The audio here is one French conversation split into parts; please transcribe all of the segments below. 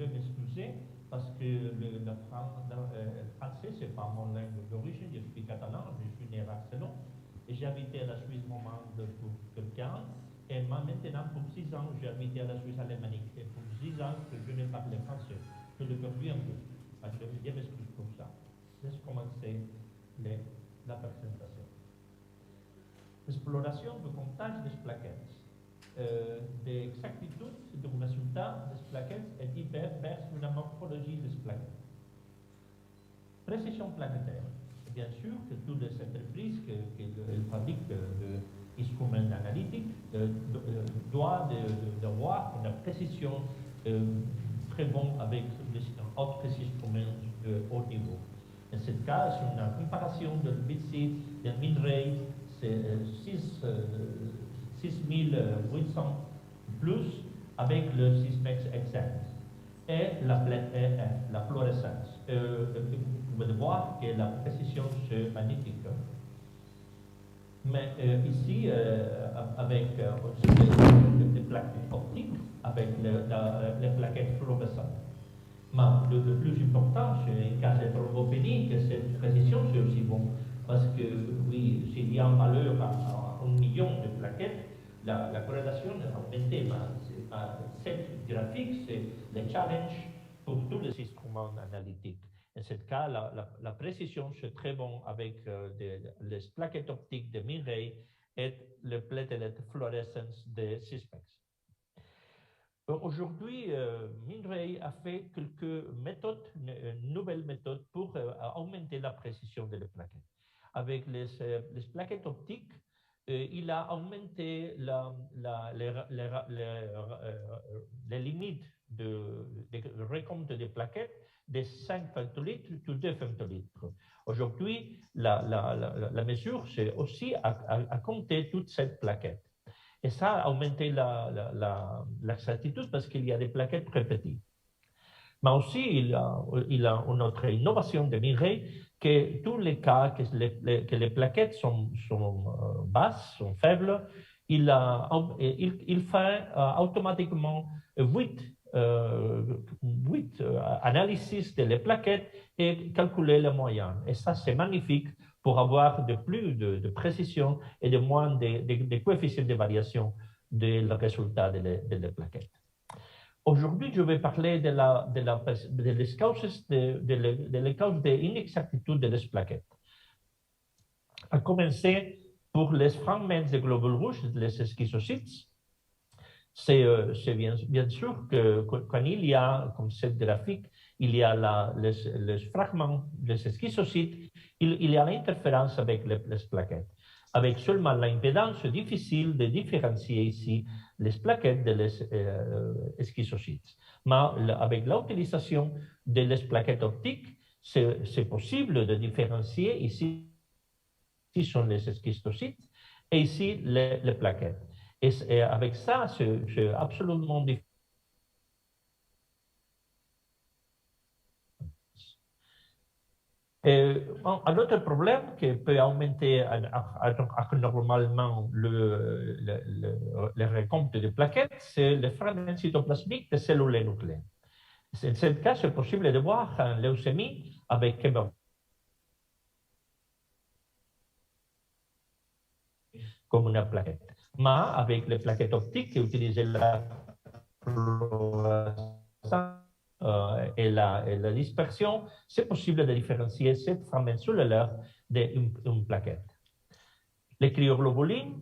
vais m'excuser parce que le français, ce n'est pas mon langue d'origine, je suis catalan, je suis né à Barcelone et j'ai habité à la Suisse romande pour quelqu'un. Et maintenant, pour 6 ans, j'ai habité à la Suisse alémanique. Et pour 6 ans que je ne parlais français. Je le perdu un peu. Je m'excuse pour ça. Laisse commencer la présentation. Exploration du comptage des plaquettes. D'exactitude du résultat des plaquettes est divers vers une morphologie des plaquettes. Précision plaquettaire. Bien sûr que toutes les entreprises qui fabriquent des instruments analytiques doivent avoir une précision très bonne avec les autres instruments de haut niveau. En ce cas, c'est une comparaison de BitSeed, de MinRay, c'est 6800 plus avec le Sysmex exact et la fluorescence. Vous pouvez voir que la précision c'est magnifique. Mais ici, avec des plaquettes optiques, avec les plaquettes fluorescentes. Mais le plus important, c'est en cas de thrombopénie, que cette précision c'est aussi bon. Parce que, oui, s'il y a un valeur à 1 million de plaquettes, la corrélation est augmentée. Mais cette graphique, c'est le challenge pour tous les instruments analytiques. En ce cas, la précision, c'est très bon avec les plaquettes optiques de MinRay et les platelet fluorescence de Sysmex. Aujourd'hui, MinRay a fait quelques méthodes, nouvelles méthodes pour augmenter la précision des plaquettes. Avec les plaquettes optiques, il a augmenté les limites de recompte des plaquettes de 5 femtolitres à 2 femtolitres. Aujourd'hui, la mesure, c'est aussi à compter toute cette plaquette. Et ça a augmenté l'exactitude parce qu'il y a des plaquettes très petites. Mais aussi, il y a une autre innovation de MinRay, que tous les cas que les plaquettes sont basses, sont faibles, il fait automatiquement 8 analyses des plaquettes et calculer la moyenne. Et ça, c'est magnifique pour avoir plus de précision et de moins de coefficients de variation des résultats des plaquettes. Aujourd'hui, je vais parler des causes d'inexactitude des plaquettes. À commencer pour les fragments de globules rouges, les schistocytes. C'est bien sûr que quand il y a, comme cette graphique, il y a les fragments, les schistocytes, il y a l'interférence avec les plaquettes. Avec seulement l'impédance, c'est difficile de différencier ici les plaquettes des schistocytes. Mais avec l'utilisation des plaquettes optiques, c'est possible de différencier ici sont les schistocytes et ici les plaquettes. Et avec ça, c'est absolument différent. Un autre problème qui peut augmenter normalement le recompte de plaquettes, c'est le fragment cytoplasmique des cellules nucléaires. En ce cas, c'est possible de voir une leucémie avec comme une plaquette. Mais avec les plaquettes optiques qui utilisent la fluorescence et la dispersion, c'est possible de différencier cette fragment cellulaire d'une plaquette. Les cryoglobulines,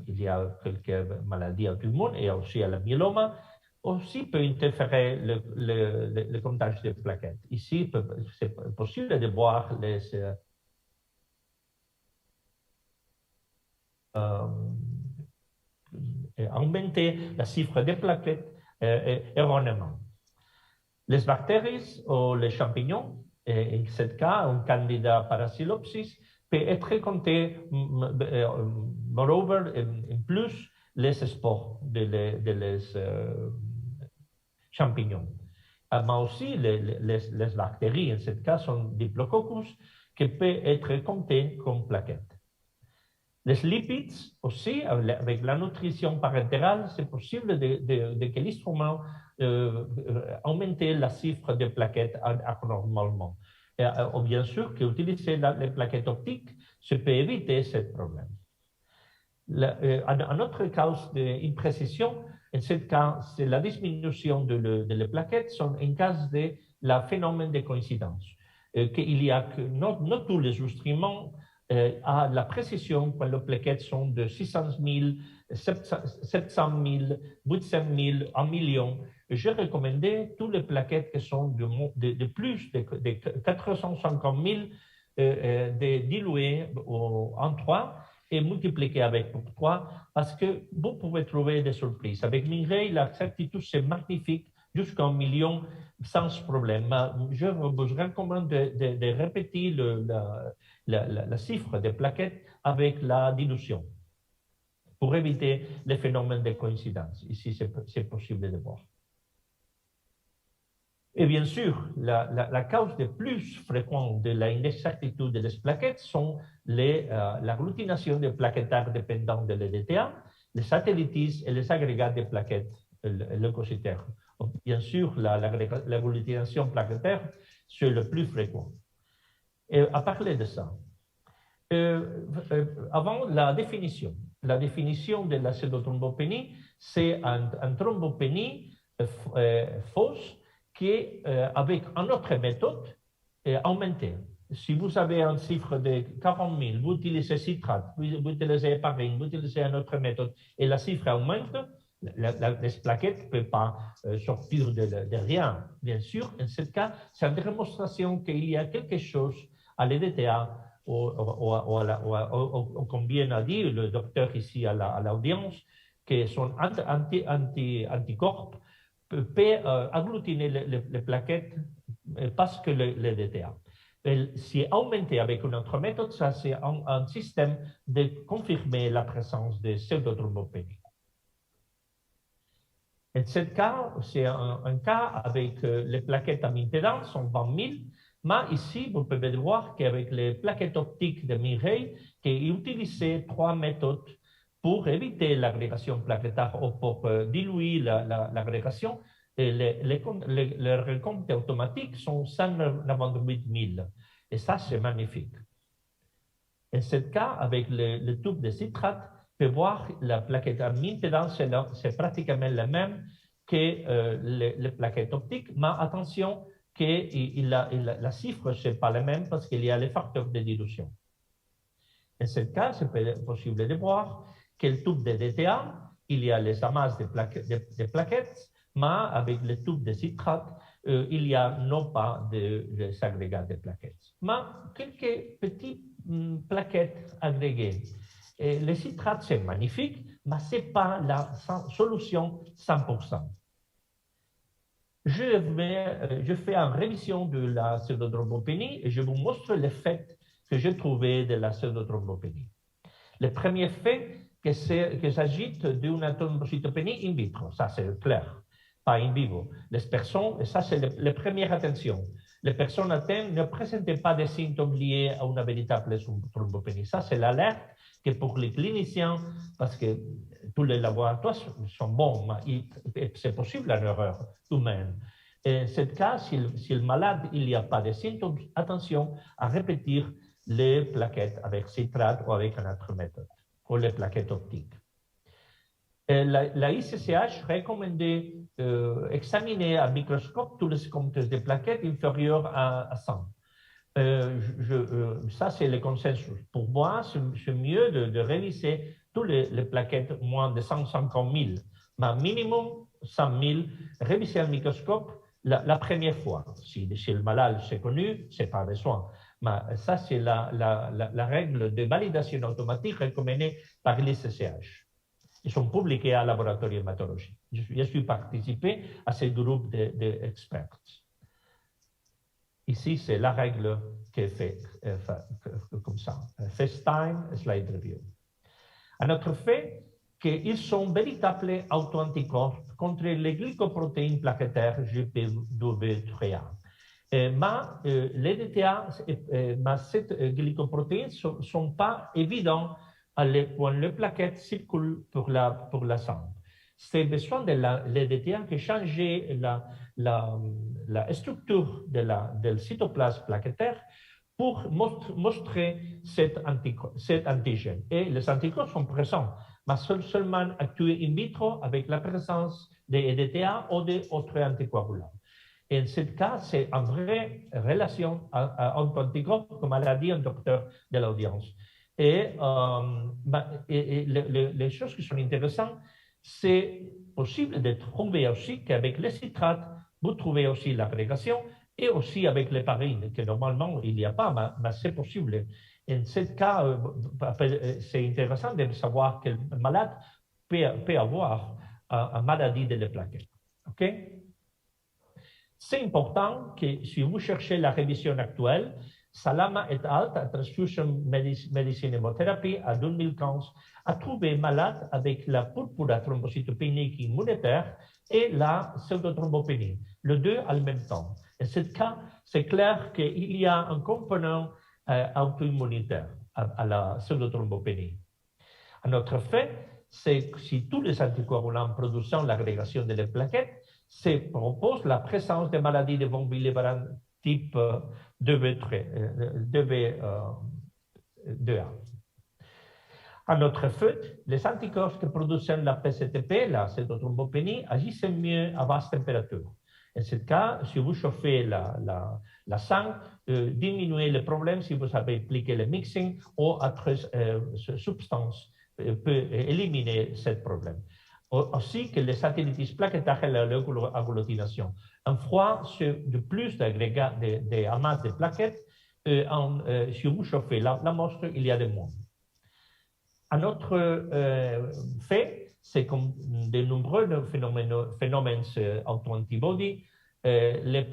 il y a quelques maladies à tout le monde et aussi à la myéloma, aussi peut interférer le comptage des plaquettes. Ici, c'est possible de voir augmenter la chiffre des plaquettes erronément. Les bactéries ou les champignons, en ce cas, un candidat Paracylopsis, peut être compté, moreover, en plus, les spores des champignons. Mais aussi, les bactéries, en ce cas, sont Diplococcus, qui peuvent être comptés comme plaquettes. Les lipides, aussi, avec la nutrition parentérale, c'est possible que l'instrument augmenter la chiffre des plaquettes anormalement. Ou bien sûr qu'utiliser les plaquettes optiques, ça peut éviter ce problème. Un autre cas d'imprécision, en ce cas, c'est la diminution des plaquettes, sont un cas de la phénomène de coïncidence. Qu'il y a que non tous les instruments à la précision quand les plaquettes sont de 600 000, 700 000, 800 000, 1 million. Je recommandais toutes les plaquettes qui sont de plus de 450 000 diluées en 3 et multipliées avec 3 parce que vous pouvez trouver des surprises. Avec Minerai, la certitude c'est magnifique jusqu'à 1 million sans problème. Je vous recommande de répéter la chiffre des plaquettes avec la dilution pour éviter les phénomènes de coïncidence. Ici, c'est possible de voir. Et bien sûr, la cause de plus fréquente de l'inexactitude des plaquettes sont l'agglutination des plaquettaires dépendants de l'EDTA, les satellites et les agrégats de plaquettes leucocytaires. Bien sûr, l'agglutination plaquettaire, c'est le plus fréquent. Et à parler de ça, avant la définition de la pseudothrombopénie, c'est une thrombopénie fausse qui est avec une autre méthode augmentée. Si vous avez un chiffre de 40 000, vous utilisez citrate, vous utilisez héparine, vous utilisez une autre méthode et la chiffre augmente, les plaquettes ne peuvent pas sortir de rien. Bien sûr, en ce cas, c'est une démonstration qu'il y a quelque chose à l'EDTA ou comme bien a dit le docteur ici à l'audience, que son anticorps peut agglutiner les plaquettes parce que l'EDTA. Si augmenté avec une autre méthode, ça c'est un système de confirmer la présence de pseudothrombopénie. En ce cas, c'est un cas avec les plaquettes à impédance, sont 20 000, mais ici, vous pouvez voir qu'avec les plaquettes optiques de Mireille, qui utilisaient 3 méthodes pour éviter l'agrégation plaquettaire ou pour diluer l'agrégation, les recomptes automatiques sont 198 000. Et ça, c'est magnifique. En ce cas, avec le tube de citrate, on peut voir la plaquette à impédance, c'est pratiquement la même que les plaquettes optiques, mais attention que la chiffre, ce n'est pas la même parce qu'il y a les facteurs de dilution. En ce cas, c'est possible de voir que le tube de DTA, il y a les amasses de plaquettes, mais avec le tube de citrate, il n'y a non pas de agrégats de plaquettes. Mais quelques petites plaquettes agrégées. Et le citrate, c'est magnifique, mais ce n'est pas la solution 100%. Je fais une révision de la pseudothrombopénie et je vous montre les faits que j'ai trouvés de la pseudothrombopénie. Le premier fait, qu'il s'agit d'une thrombocytopénie in vitro, ça c'est clair, pas in vivo. Les personnes, et ça c'est la première attention, les personnes atteintes ne présentaient pas de symptômes liés à une véritable thrombopénie. Ça c'est l'alerte que pour les cliniciens, parce que tous les laboratoires sont bons, mais c'est possible une erreur humaine. En ce cas, si le malade, il n'y a pas de symptômes, attention à répéter les plaquettes avec citrate ou avec une autre méthode, ou les plaquettes optiques. La ICCH recommandait examiner à microscope tous les comptes de plaquettes inférieurs à 100. Ça, c'est le consensus. Pour moi, c'est mieux de réviser toutes les plaquettes moins de 150 000, mais minimum 100 000, réviser au microscope la première fois. Si le malade c'est connu, ce n'est pas besoin. Mais ça, c'est la règle de validation automatique recommandée par l'ICCH. Ils sont publiés à laboratoire hématologie. Je suis participé à ce groupe d'experts. Ici, c'est la règle qui est faite comme ça. First time, slide review. Un autre fait, qu'ils sont véritables auto-anticorps contre les glycoprotéines plaquettaires GP2B3A. Mais les DTA, ces glycoprotéines ne sont pas évidentes quand les plaquettes circulent pour la sang. c'est besoin de l'EDTA qui changeait la structure du cytoplasme plaquettaire pour montrer cet antigène. Et les anticorps sont présents, mais seulement actués in vitro avec la présence des EDTA ou d'autres anticoagulants. Et en ce cas, c'est une vraie relation entre anticorps, comme l'a dit un docteur de l'audience. Et les choses qui sont intéressantes, c'est possible de trouver aussi qu'avec les citrates, vous trouvez aussi l'agrégation et aussi avec l'héparine, que normalement il n'y a pas, mais c'est possible. En ce cas, c'est intéressant de savoir que le malade peut avoir une maladie de la plaquette. Okay? C'est important que si vous cherchez la révision actuelle, Salama et al. Transfusion Medicine Hémothérapie en 2015 a trouvé malade avec la purpura thrombocytopénique immunitaire et la pseudothrombopénie, les deux en même temps. En ce cas, c'est clair qu'il y a un component auto-immunitaire à la pseudothrombopénie. Un autre fait, c'est que si tous les anticoagulants produisant l'agrégation de les plaquettes, se propose la présence de maladies de von Willebrand type 2A. En autre fait, les anticorps qui produisent la PCTP, la pseudothrombopénie, agissent mieux à basse température. En ce cas, si vous chauffez la sang, diminuez le problème si vous avez appliqué le mixing ou autre substance peut éliminer ce problème. Aussi que les satellites plaquettaires et l'agglutination. Un froid, de plus d'agrégats, de amas de plaquettes, si vous chauffez la mostre, il y a de moins. Un autre fait, c'est comme de nombreux phénomènes auto-antibodies, les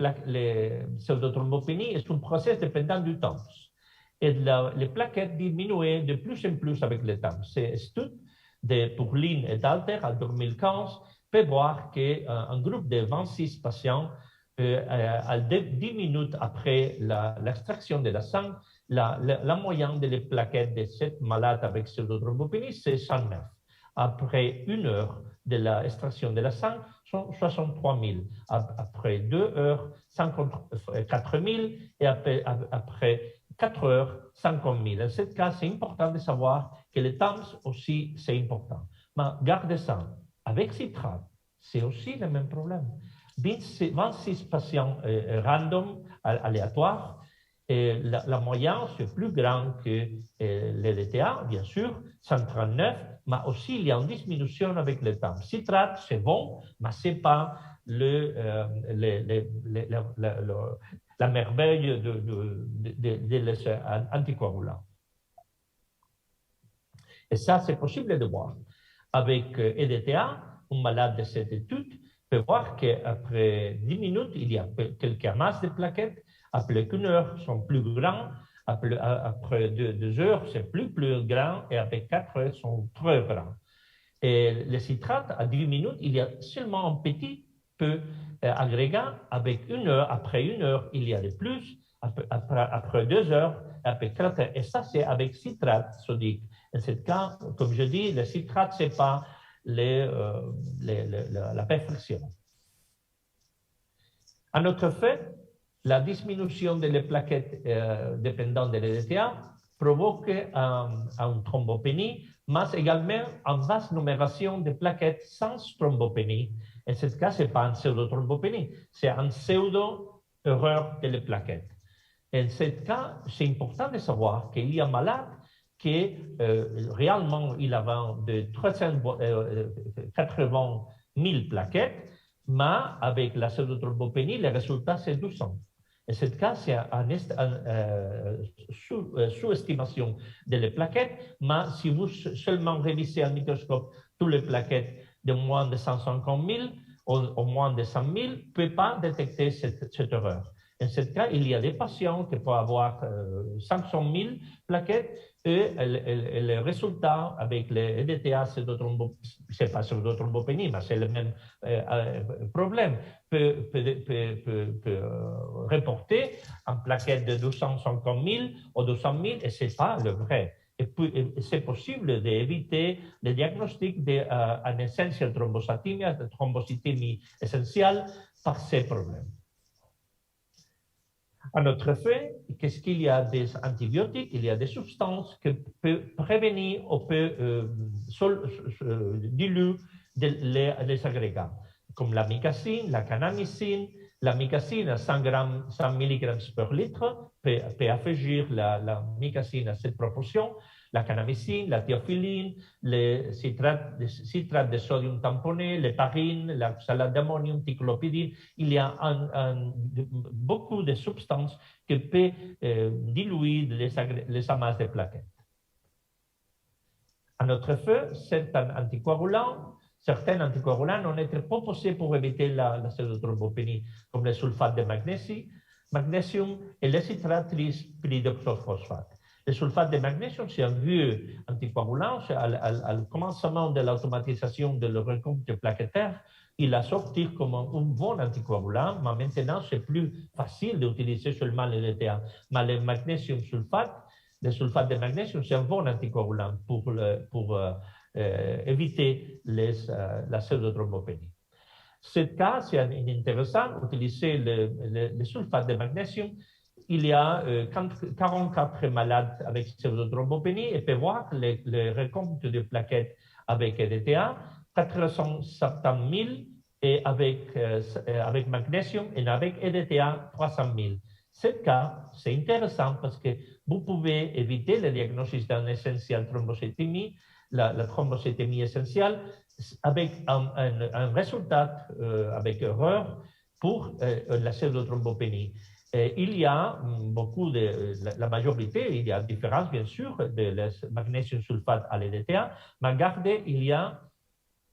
pseudothrombopénies est un processus dépendant du temps. Et les plaquettes diminuent de plus en plus avec le temps. C'est tout de Pourlin et d'Alter en 2015 peut voir qu'un groupe de 26 patients, 10 minutes après l'extraction de la sang, la moyenne des plaquettes de cette malade avec pseudothrombopénie, c'est 109. Après 1 heure de l'extraction de la sang, sont 63 000. Après 2 heures, 54 000. Et après 4 heures, 50 000. En ce cas, c'est important de savoir que le temps aussi, c'est important. Mais gardez ça. Avec citrate, c'est aussi le même problème. 26 patients random, aléatoires, et la moyenne, c'est plus grand que l'EDTA, bien sûr, 139, mais aussi il y a une diminution avec le temps. Citrate, c'est bon, mais ce n'est pas la merveille de l'anticoagulant. Et ça, c'est possible de voir. Avec EDTA, un malade de cette étude peut voir qu'après 10 minutes, il y a quelques masses de plaquettes. Après 1 heure, sont plus grands. Après 2 heures, c'est plus grand. Et après 4 heures, sont très grands. Et les citrates, à 10 minutes, il y a seulement un petit peu agrégat. Avec 1 heure, après 1 heure, il y a de plus. Après 2 heures, après 4 heures. Et ça, c'est avec citrate sodique. En ce cas, comme je dis, le citrate, ce n'est pas la perfection. Un autre fait, la diminution des plaquettes dépendant de l'EDTA provoque une thrombopénie, mais également une vaste numération de plaquettes sans thrombopénie. En ce cas, ce n'est pas une pseudo-thrombopénie, c'est une pseudo-erreur de les plaquettes. En ce cas, c'est important de savoir qu'il y a un malade qui réellement il avait de 380 000 plaquettes, mais avec la pseudothrombopénie, le résultat c'est 200. En ce cas, c'est une sous-estimation des plaquettes, mais si vous seulement révisez au microscope toutes les plaquettes de moins de 150 000 ou moins de 100 000, ne peut pas détecter cette erreur. En ce cas, il y a des patients qui peuvent avoir 500 000 plaquettes et le résultat avec les EDTA, ce n'est pas pseudothrombopénie, mais c'est le même problème, peut reporter une plaquette de 250 000 ou 200 000 et ce n'est pas le vrai. Et c'est possible d'éviter le diagnostic d'une essentielle thrombocythemie, de thrombocythémie essentielle, par ces problèmes. En autre fait, qu'est-ce qu'il y a des antibiotiques? Il y a des substances qui peuvent prévenir ou peuvent diluer les agrégats, comme la micacine, la kanamycine. La micacine à 100 mg par litre peut affaiblir la micacine à cette proportion. La kanamycine, la théophylline, les citrates de sodium tamponné, l'héparine, la salade d'ammonium, ticlopidine. Il y a beaucoup de substances qui peuvent diluer les amas de plaquettes. À notre feu, certains anticoagulants ont été proposés pour éviter la pseudothrombopénie, comme le sulfate de magnésium et le citrate pyridoxophosphate. Le sulfate de magnésium, c'est un vieux anticoagulant. Au commencement de l'automatisation de le recompte plaquettaire, il a sorti comme un bon anticoagulant, mais maintenant, c'est plus facile d'utiliser seulement le DTA. Mais le magnésium sulfate, le sulfate de magnésium, c'est un bon anticoagulant pour éviter la pseudothrombopénie. Ce cas, c'est intéressant, utiliser le sulfate de magnésium. Il y a 44 malades avec pseudothrombopénie et peut voir le recompte de plaquettes avec EDTA, 470 000 et avec magnésium et avec EDTA 300 000. Ce cas, c'est intéressant parce que vous pouvez éviter le diagnostic d'un essentiel thrombocytémie, la thrombocytémie essentielle, avec un résultat avec erreur pour la pseudothrombopénie. Il y a beaucoup la majorité, il y a différence bien sûr de magnésium sulfate à l'EDTA, mais regardez, il y a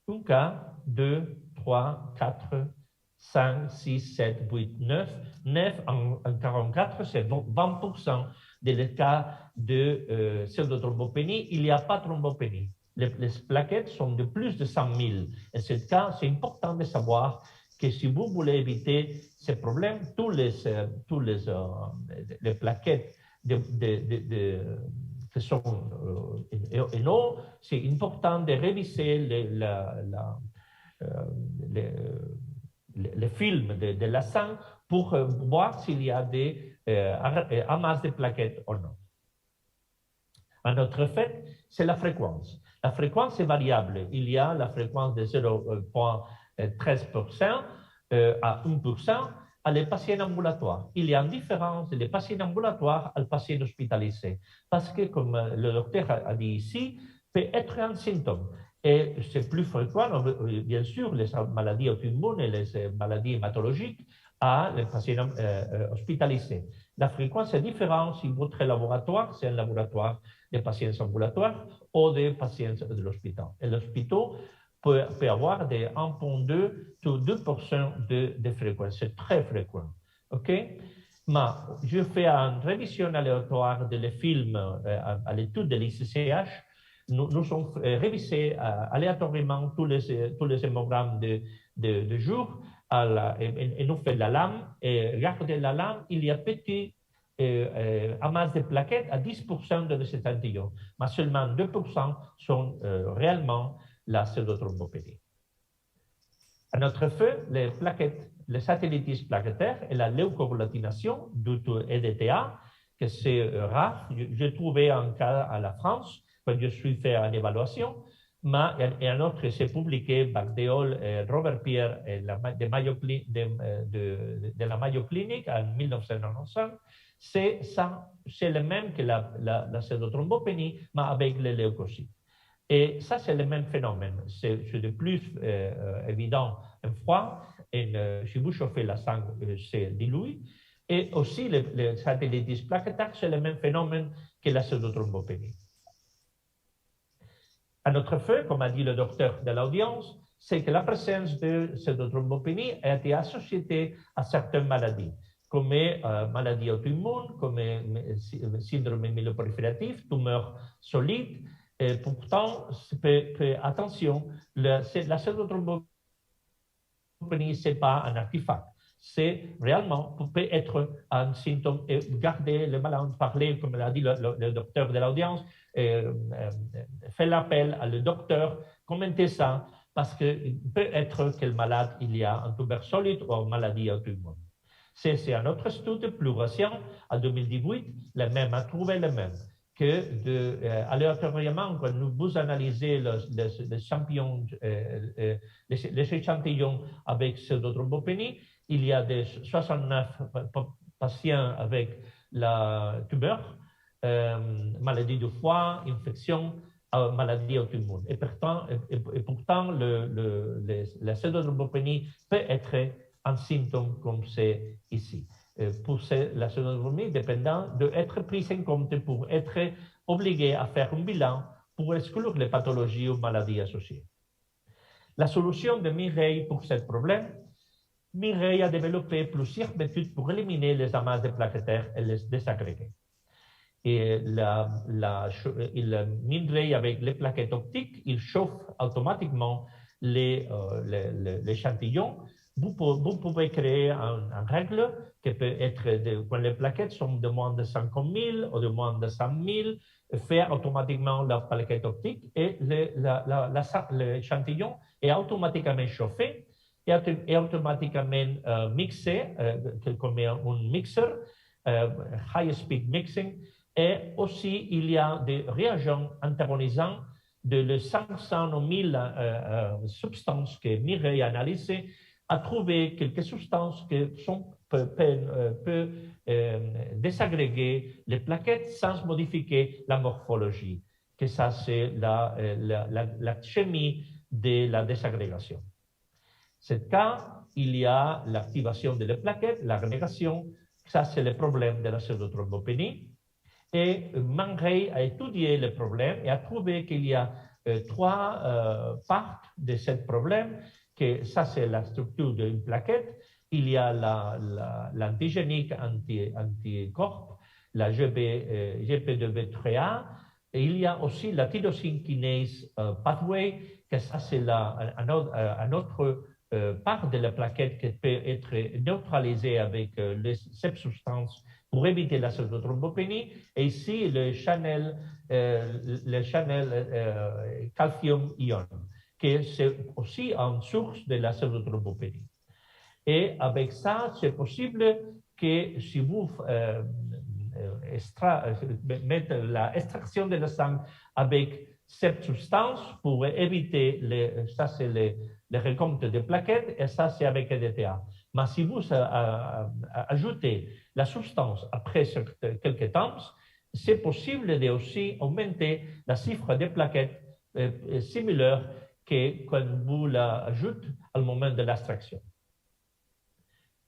un cas, 2, 3, 4, 5, 6, 7, 8, 9 en 44, c'est 20% des cas de pseudothrombopénie. Il n'y a pas de thrombopénie. Les plaquettes sont de plus de 100 000. Et ce cas, c'est important de savoir que si vous voulez éviter ces problèmes, tous les plaquettes qui sont en eau, c'est important de réviser les films de la sang pour voir s'il y a des amas de plaquettes ou non. Un autre fait, c'est la fréquence. La fréquence est variable. Il y a la fréquence de 0,13% à 1% à les patients ambulatoires. Il y a une différence des patients ambulatoires aux patients hospitalisés. Parce que, comme le docteur a dit ici, peut être un symptôme. Et c'est plus fréquent, bien sûr, les maladies auto-immunes et les maladies hématologiques à les patients hospitalisés. La fréquence est différente si votre laboratoire, c'est un laboratoire des patients ambulatoires ou des patients de l'hôpital. Et l'hôpital peut avoir de 1,2 à 2% de fréquence. C'est très fréquent. OK? Mais je fais une révision aléatoire de les films à l'étude de l'ICCH. Nous avons révisé aléatoirement tous les hémogrammes de jour et nous faisons la lame. Et regardez la lame, il y a petit amas de plaquettes à 10% de cet échantillon, mais seulement 2% sont réellement la pseudothrombopénie. À notre feu, les plaquettes, les satellites plaquettaires et la leucovoulatination du EDTA, que c'est rare. J'ai trouvé un cas à la France quand je suis fait une évaluation, mais et un autre, c'est publié par Deol et Robert Pierre de la Mayo Clinic en 1995. C'est le même que la pseudothrombopénie, mais avec les leucocytes. Et ça, c'est le même phénomène. C'est de plus évident en froid. Et si vous chauffez la sang, c'est dilué. Et aussi, les satellites plaquettaires, c'est le même phénomène que la pseudothrombopénie. À notre feu, comme a dit le docteur de l'audience, c'est que la présence de pseudothrombopénie a été associée à certaines maladies, comme maladies auto-immunes, comme syndrome myeloprolifératif, tumeurs solides. Et pourtant, attention, la pseudothrombopénie, ce n'est pas un artefact. c'est réellement, peut être un symptôme. Et garder le malade, parler, comme l'a dit le docteur de l'audience, fait l'appel à le docteur, commenter ça, parce qu'il peut être que le malade, il y a un tumeur solide ou une maladie auto-immune. C'est un autre étude plus récent, en 2018, le même a trouvé le même, que aléatoirement, quand vous analysez les échantillons avec pseudothrombopénie, il y a des 69 patients avec la tumeur, maladie du foie, infection, maladie auto-immune. Et pourtant la pseudothrombopénie peut être un symptôme comme c'est ici. Pour la pseudothrombopénie, dépendant d'être prise en compte pour être obligé à faire un bilan pour exclure les pathologies ou maladies associées. La solution de Mireille pour ce problème, Mireille a développé plusieurs méthodes pour éliminer les amas de plaquettaires et les désagréger. Et Mireille, avec les plaquettes optiques, il chauffe automatiquement l'échantillon. Vous pouvez créer une règle qui peut être, quand les plaquettes sont de moins de 50 000 ou de moins de 100 000, faire automatiquement la plaquette optique et l'échantillon est automatiquement chauffé et automatiquement mixé, comme un mixeur, high speed mixing. Et aussi, il y a des réagents antagonisants de 500 ou 1000 substances que Mireille a analysées, a trouvé quelques substances qui peuvent désagréger les plaquettes sans modifier la morphologie, que ça c'est la chimie de la désagrégation. C'est le cas, il y a l'activation de les plaquettes, la renégation, ça c'est le problème de la pseudothrombopénie. Et Mireille a étudié le problème et a trouvé qu'il y a trois parts de ce problème, que ça c'est la structure d'une plaquette, il y a l'antigénique anticorps, la GP2B3A, et il y a aussi la tyrosine kinase pathway, que ça c'est un autre part de la plaquette qui peut être neutralisée avec cette substance pour éviter la pseudothrombopénie. Et ici, le channel calcium-ion, qui c'est aussi une source de la pseudothrombopénie. Et avec ça, c'est possible que si vous mettez l'extraction de la sang avec cette substance pour éviter, ça c'est les recomptes de plaquettes, et ça c'est avec EDTA. Mais si vous ajoutez la substance après quelques temps, c'est possible de aussi augmenter la chiffre des plaquettes similaire que quand vous l'ajoutez au moment de l'extraction.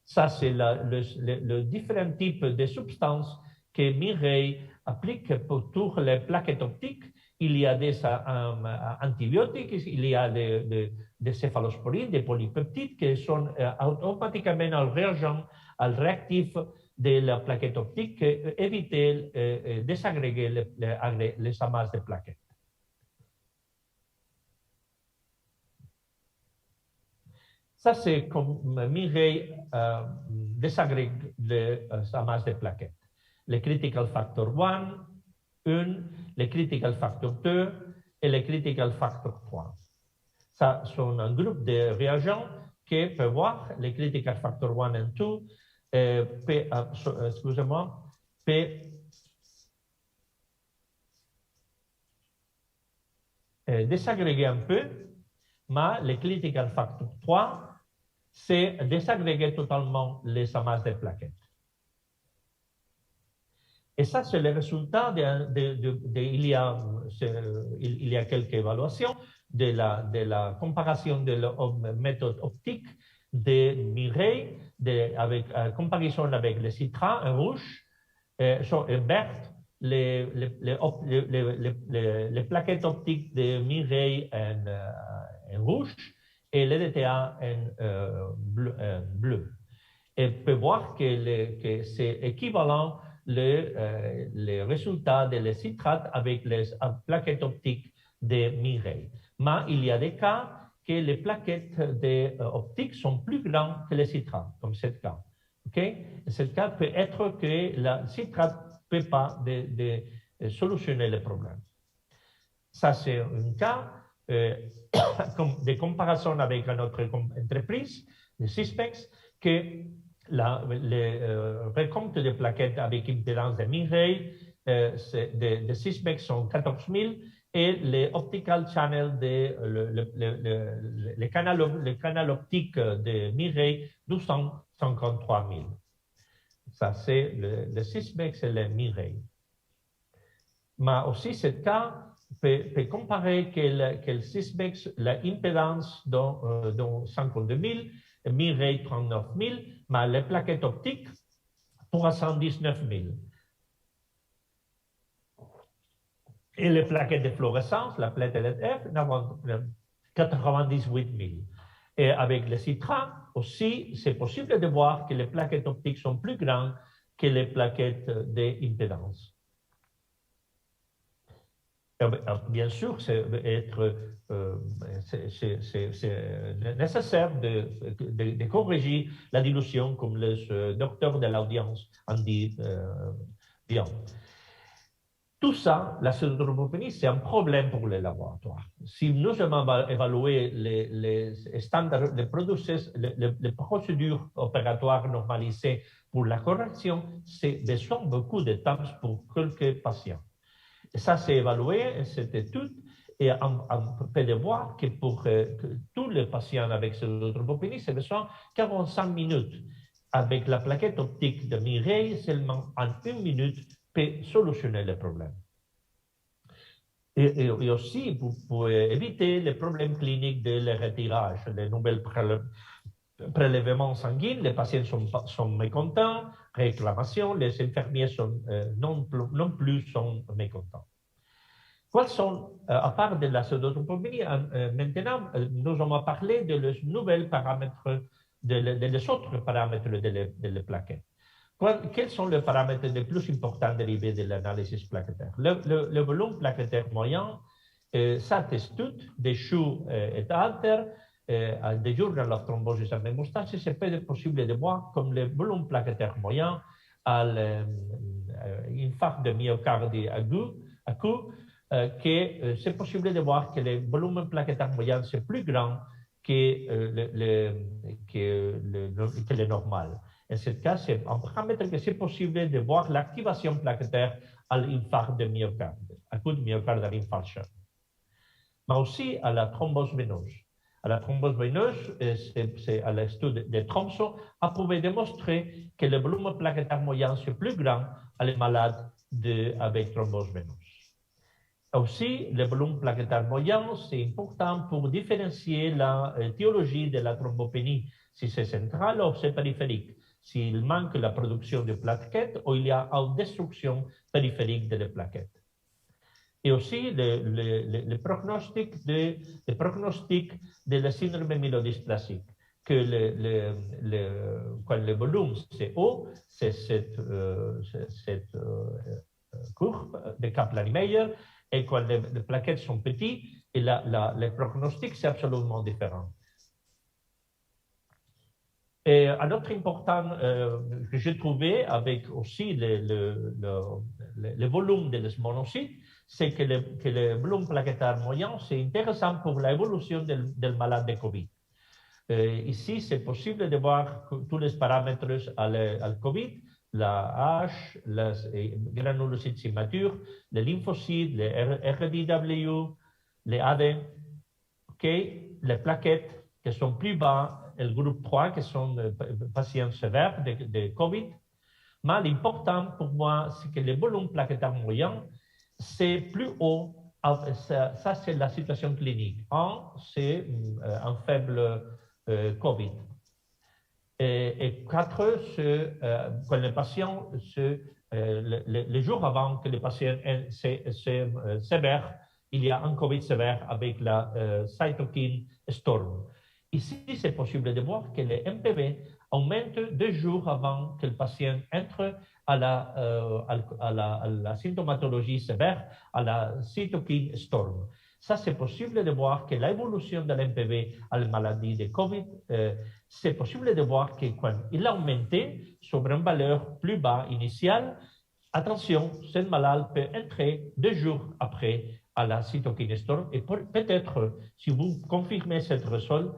Ça, c'est le différents types de substances que Mireille applique pour toutes les plaquettes optiques. Il y a des antibiotiques, il y a des céphalosporines, des polypeptides qui sont automatiquement un réactif de la plaquette optique qui évite de désagréger les amas de plaquettes. Ça, c'est comme Mireille désagrègue les amas de plaquettes. Le critical factor 1, le critical factor 2 et le critical factor 3. Ça sont un groupe de réagents qui peuvent voir les critical factor 1 et 2, excusez-moi, peut désagréger un peu, mais le critical factor 3, c'est désagréger totalement les amas de plaquettes. Et ça, c'est le résultat il y a quelques évaluations de la comparaison de la méthode optique de Mireille, avec comparaison avec le Citra en rouge, en vert, les plaquettes optiques de Mireille en rouge, et l'EDTA en bleu. Et on peut voir que c'est équivalent les résultats de les citrates avec les plaquettes optiques de Mireille. Mais il y a des cas que les plaquettes optiques sont plus grandes que les citrates, comme c'est le cas. Okay? C'est le cas peut être que la citrate ne peut pas solutionner le problème. Ça, c'est un cas de comparaison avec une autre entreprise, le Sysmex, que le recompte de plaquettes avec impédance de Mireille de Sysmex sont 14 000 et les optical channels, le canal optique de Mireille, 253 000. Ça, c'est le Sysmex et le Mireille. Mais aussi, ce cas peut comparer que le Sysmex, l'impédance dans 52 000, Mireille 39 000, mais les plaquettes optiques pour 119 000. Et les plaquettes de fluorescence, la plaquette LF, 98 000. Et avec le citrat aussi, c'est possible de voir que les plaquettes optiques sont plus grandes que les plaquettes d'impédance. Bien sûr, c'est nécessaire de corriger la dilution, comme le docteur de l'audience en dit bien. Tout ça, la pseudothrombopénie, c'est un problème pour les laboratoires. Si nous avons évalué les standards, les procédures opératoires normalisées pour la correction, c'est besoin beaucoup de temps pour quelques patients. Et ça, c'est évalué, cette étude, et on peut voir que pour que tous les patients avec pseudothrombopénie, c'est besoin 45 minutes. Avec la plaquette optique de Mireille, seulement en 1 minute, peut solutionner le problème. Et aussi, pour éviter les problèmes cliniques de le retirage, les nouvelles prélèvements sanguins, les patients sont mécontents, réclamations, les infirmiers non plus sont mécontents. Quels sont, à part de la pseudothrombopénie, maintenant, nous allons parler de les nouvelles paramètres, des autres paramètres de la plaquette. Quels sont les paramètres les plus importants dérivés de l'analyse plaquettaire? Le volume plaquettaire moyen, s'atteste des choux et alter, des jours dans la thrombosis à mémostase, c'est pas possible de voir comme le volume plaquettaire moyen à l'infarct de myocarde aigu, que c'est possible de voir que le volume plaquettaire moyen c'est plus grand que le normal. En ce cas, c'est un paramètre que c'est possible de voir l'activation plaquettaire à l'infarct de myocarde, à coup de myocarde à l'infarction. Mais aussi à la thrombose veineuse. À la thrombose veineuse, c'est à l'étude de Thompson, a prouvé démontrer que le volume plaquettaire moyen c'est plus grand à les malades avec thrombose veineuse. Aussi, le volume plaquettaire moyen, c'est important pour différencier la théologie de la thrombopénie, si c'est central ou c'est périphérique, s'il manque la production de plaquettes ou il y a une destruction périphérique de la plaquette. Et aussi le pronostic de la syndrome myelodysplastique, que quand le volume c'est haut, c'est cette courbe de Kaplan-Meier, et quand les plaquettes sont petites, et le pronostic c'est absolument différent. Et un autre important que j'ai trouvé avec aussi le volume des monocytes, c'est que le volume plaquettaire moyen, c'est intéressant pour l'évolution du malade de COVID. Ici, c'est possible de voir tous les paramètres à la COVID, la H, les granulocytes immatures, les lymphocytes, les RDW, les AD, okay, les plaquettes qui sont plus bas, et le groupe 3 qui sont patients sévères de COVID. Mais l'important pour moi, c'est que le volume plaquettaire moyen, c'est plus haut. Ça, c'est la situation clinique. 1, c'est un faible COVID. Et 4, quand le patient, le jour avant que le patient est sévère, il y a un COVID sévère avec la cytokine storm. Ici, c'est possible de voir que le MPV augmente 2 jours avant que le patient entre à la symptomatologie sévère, à la cytokine storm. Ça, c'est possible de voir que l'évolution de l'MPV à la maladie de Covid, c'est possible de voir que quand il a augmenté sur une valeur plus bas initiale, attention, cette malade peut entrer 2 jours après à la cytokine storm et peut-être, si vous confirmez cette résultat,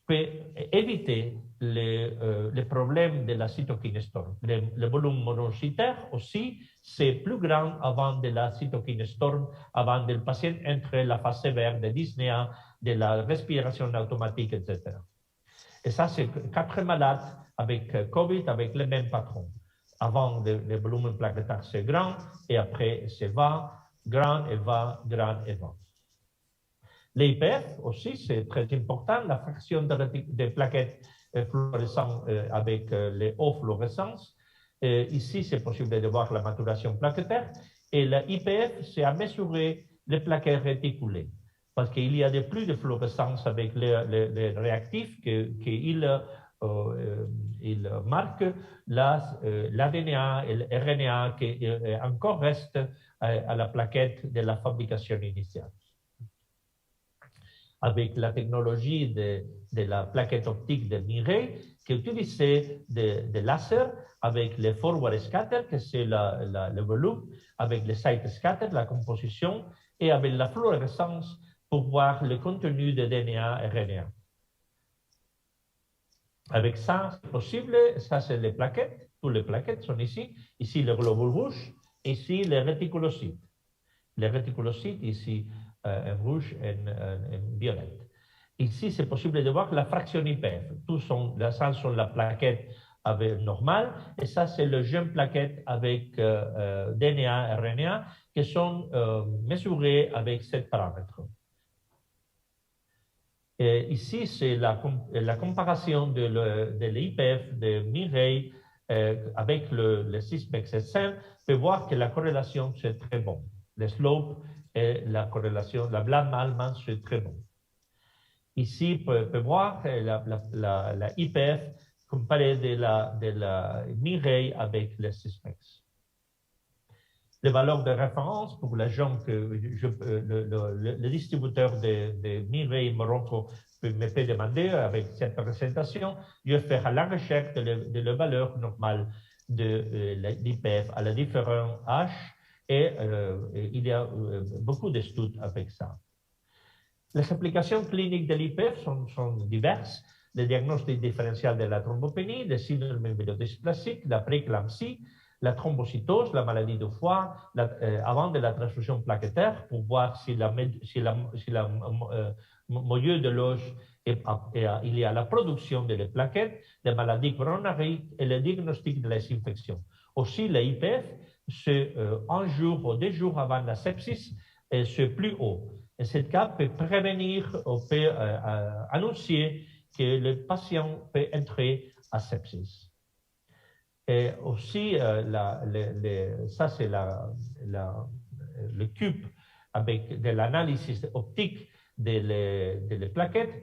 peut éviter les problèmes de la cytokine storm. Le volume monocytaire aussi, c'est plus grand avant de la cytokine storm, avant que le patient entre la phase sévère de dyspnée, de la respiration automatique, etc. Et ça, c'est 4 malades avec COVID, avec le même patron. Avant, le volume plaquettaire, c'est grand, et après, c'est va, grand et va, grand et va. L'IPF aussi, c'est très important, la fraction des plaquettes fluorescentes avec les hauts fluorescences. Ici, c'est possible de voir la maturation plaquettaire. Et l'IPF, c'est à mesurer les plaquettes réticulées. Parce qu'il y a de plus de fluorescence avec les réactifs qu'il marque l'ADNA et le RNA qui encore reste à la plaquette de la fabrication initiale. Avec la technologie de la plaquette optique de Mireille, qui utilisait des lasers avec le forward scatter, que c'est le volume, avec le side scatter, la composition, et avec la fluorescence pour voir le contenu de DNA et RNA. Avec ça, c'est possible, ça c'est les plaquettes, toutes les plaquettes sont ici, ici le globule rouge, ici les réticulocytes. Les réticulocytes, ici, en rouge et en violette. Ici, c'est possible de voir la fraction IPF. Ça sont la plaquette normale, et ça, c'est le jeune plaquette avec DNA, RNA, qui sont mesurés avec 7 paramètres. Et ici, c'est la comparaison de l'IPF de Mireille avec le Sysmex-S5, peut voir que la corrélation, c'est très bon. Le slope et la corrélation, la blâme allemande, c'est très bon. Ici, on peut voir la IPF comparée de la Mireille avec le Sysmex. Les valeurs de référence pour la jambe que le distributeur de Mireille Morocco me peut demander avec cette représentation, je vais faire la recherche de la valeur normale de l'IPF à la différents H. Et il y a beaucoup d'études avec ça. Les applications cliniques de l'IPF sont diverses. Le diagnostic différentiel de la thrombopénie, le syndrome myelodysplastique, la préclampsie, la thrombocytose, la maladie du foie, avant de la transfusion plaquettaire, pour voir si milieu de l'os il y a la production de les plaquettes, les maladies coronariques et le diagnostic de les infections. Aussi, l'IPF, c'est 1 jour ou 2 jours avant la sepsis, c'est plus haut. Et ce cas peut prévenir ou peut annoncer que le patient peut entrer à sepsis. Et aussi, ça c'est le cube avec de l'analyse optique des plaquettes,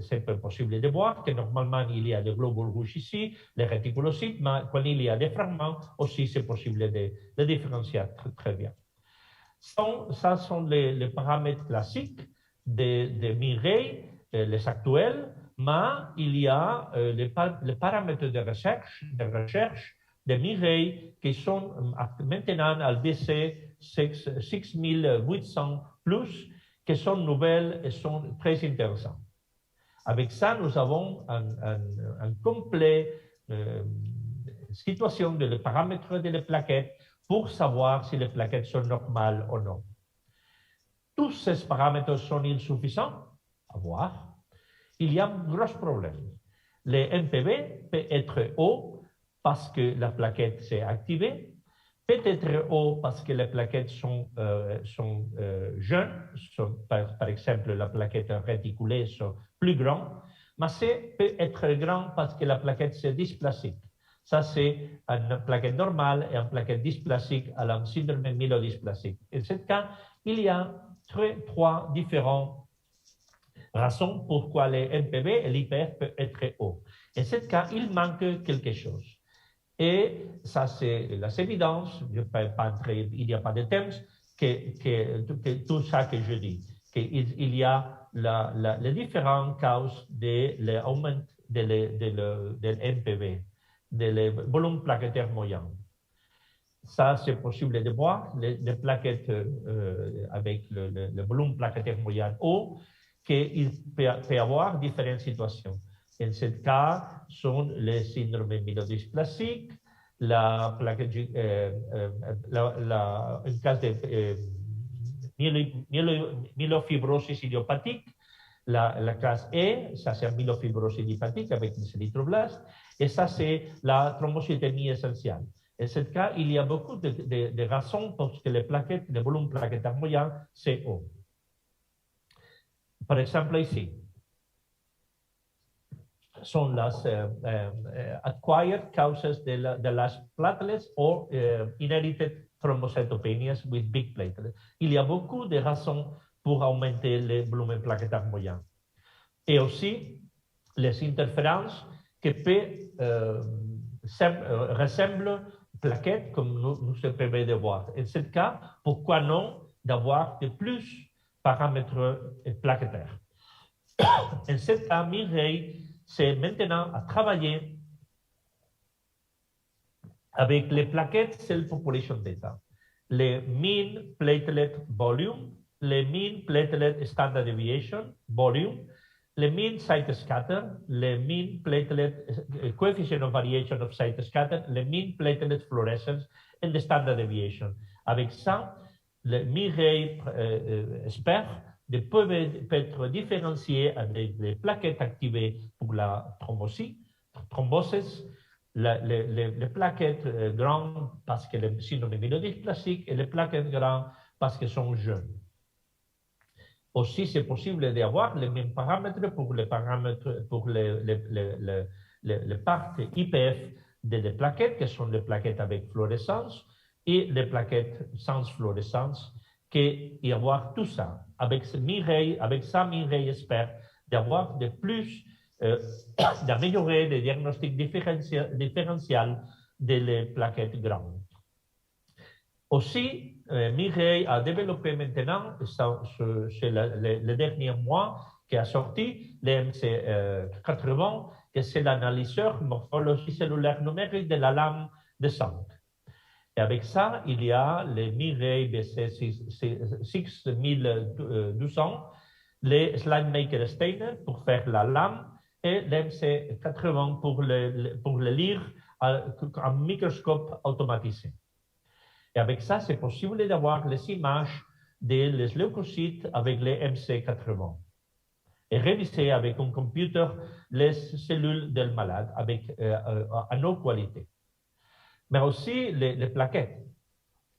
c'est possible de voir que normalement il y a des globules rouges ici, les réticulocytes, mais quand il y a des fragments aussi, c'est possible de différencier très bien. Ça sont les paramètres classiques de Mireille, les actuels, mais il y a les paramètres de recherche de Mireille qui sont maintenant à l'BC 6800 plus, qui sont nouvelles et sont très intéressantes. Avec ça, nous avons une complète situation de les paramètres de les plaquettes pour savoir si les plaquettes sont normales ou non. Tous ces paramètres sont insuffisants à voir. Il y a un gros problème. Le MPV peut être haut parce que la plaquette s'est activée, peut être haut parce que les plaquettes sont jeunes, par exemple la plaquette réticulée sont plus grandes, mais c'est peut être grand parce que la plaquette s'est dysplasique. Ça, c'est une plaquette normale et une plaquette dysplasique à la syndrome myelodysplastique. Et dans ce cas, il y a 3 différentes raisons pourquoi les MPV et l'IPF peuvent être hauts. Et dans ce cas, il manque quelque chose. Et ça, c'est la évidence. Je ne peux pas entrer, il n'y a pas de thème. que tout ça que je dis, qu'il y a les différentes causes de l'augment de l'MPV, de volume plaquettaire moyen. Ça, c'est possible de voir les plaquettes avec le volume plaquettaire moyen haut, qu'il peut y avoir différentes situations. En ce cas, sont les syndromes myélodysplasiques, la plaquette, une cas de myélofibrosis idiopathique, la classe E, ça c'est une myélofibrosis idiopathique avec des érythroblastes, et ça c'est la thrombocytémie essentielle. En ce cas, il y a beaucoup de raisons pour que les plaquettes, le volume plaquettaire moyen, c'est haut. Par exemple, ici, sont les acquired causes de las platelets or inherited thrombocytopenias with big platelets. Il y a beaucoup de raisons pour augmenter le volume plaquettaire moyen. Et aussi, les interférences qui ressemblent plaquettes comme nous se permet de voir. En ce cas, pourquoi non d'avoir de plus paramètres plaquettaires? En ce cas, Mireille, c'est maintenant à travailler avec les plaquettes cell population data, les mean platelet volume, les mean platelet standard deviation volume, les mean site scatter, les mean platelet coefficient of variation of site scatter, les mean platelet fluorescence et the standard deviation. Avec ça, le Mireille espère de peuvent être différenciés avec les plaquettes activées pour la thrombosis, les plaquettes grandes parce que le syndrome myélodysplasique et les plaquettes grandes parce qu'elles sont jeunes. Aussi, c'est possible d'avoir les mêmes paramètres pour les paramètres pour les parties IPF des plaquettes, qui sont les plaquettes avec fluorescence, et les plaquettes sans fluorescence, y avoir tout ça. Avec ça, Mireille espère d'avoir de plus, d'améliorer les diagnostics différentiels des plaquettes grandes. Aussi, Mireille a développé maintenant, c'est le dernier mois, qui a sorti l'MC80, que c'est l'analyseur morphologie cellulaire numérique de la lame de sang. Et avec ça, il y a les Mireille BC 6200, les SlideMaker Steiner pour faire la lame et l'MC80 pour le lire en microscope automatisé. Et avec ça, c'est possible d'avoir les images des leucocytes avec les MC80 et réviser avec un computer les cellules du malade avec à nos qualités. Mais aussi les plaquettes.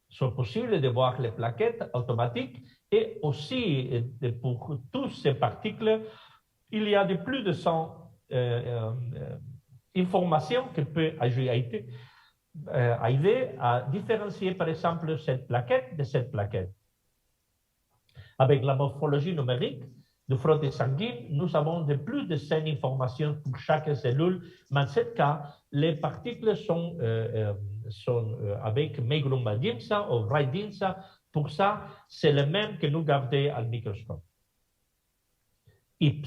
Sont possibles de voir les plaquettes automatiques et aussi pour tous ces particules, il y a de plus de 100 informations qui peuvent aider à différencier, par exemple, cette plaquette de cette plaquette. Avec la morphologie numérique du frotté sanguin, nous avons de plus de 100 informations pour chaque cellule, mais en ce cas, les particules sont avec Meigrumba DIMSA ou Wright DIMSA. Pour ça, c'est le même que nous gardons au microscope. Et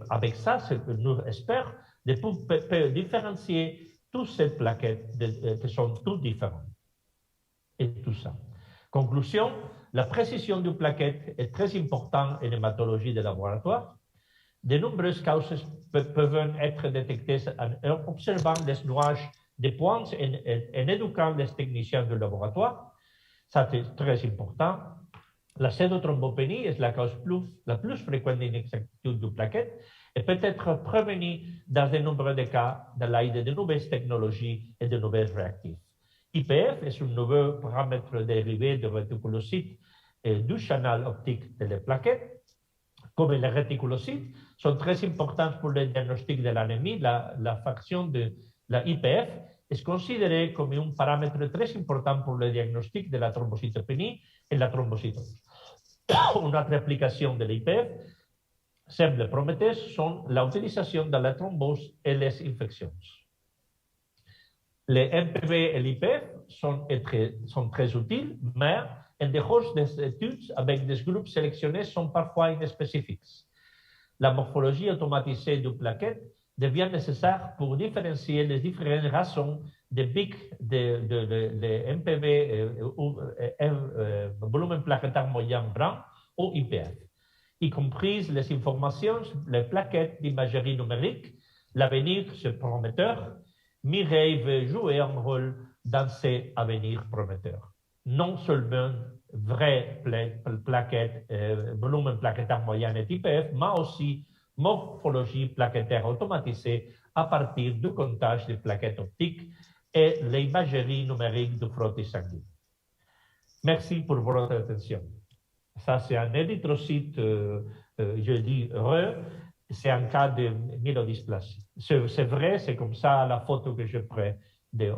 avec ça, nous espérons de différencier toutes ces plaquettes qui sont toutes différentes. Et tout ça. Conclusion, la précision d'une plaquette est très importante en hématologie de laboratoire. De nombreuses causes peuvent être détectées en observant les nuages de points et en éduquant les techniciens du laboratoire. Ça, c'est très important. La pseudothrombopénie est la cause la plus fréquente d'inexactitude de plaquettes et peut être prévenue dans de nombreux cas de l'aide de nouvelles technologies et de nouvelles réactifs. IPF est un nouveau paramètre dérivé de réticulocytes et du canal optique des plaquettes. Comme les réticulocytes sont très importants pour le diagnostic de l'anémie, la fraction de la IPF est considérée comme un paramètre très important pour le diagnostic de la thrombocytopénie et la thrombocytose. Une autre application de l'IPF semble prometteuse sont l'utilisation de la thrombose et les infections. Les MPV et l'IPF sont très utiles, mais et des recherches d'études avec des groupes sélectionnés sont parfois inspécifiques. La morphologie automatisée du plaquette devient nécessaire pour différencier les différentes raisons de pics de MPV ou volume plaquettaire moyen brun ou IPF, y compris les informations, les plaquettes d'imagerie numérique. L'avenir, c'est prometteur. Mireille veut jouer un rôle dans ces avenirs prometteurs. Non seulement vraies plaquettes, volume plaquettaire moyen et IPF, mais aussi morphologie plaquettaire automatisée à partir du comptage des plaquettes optiques et l'imagerie numérique du frottis sanguin. Merci pour votre attention. Ça, c'est un érythrocyte, je dis heureux, c'est un cas de myélodysplasie. C'est vrai, c'est comme ça la photo que je prends de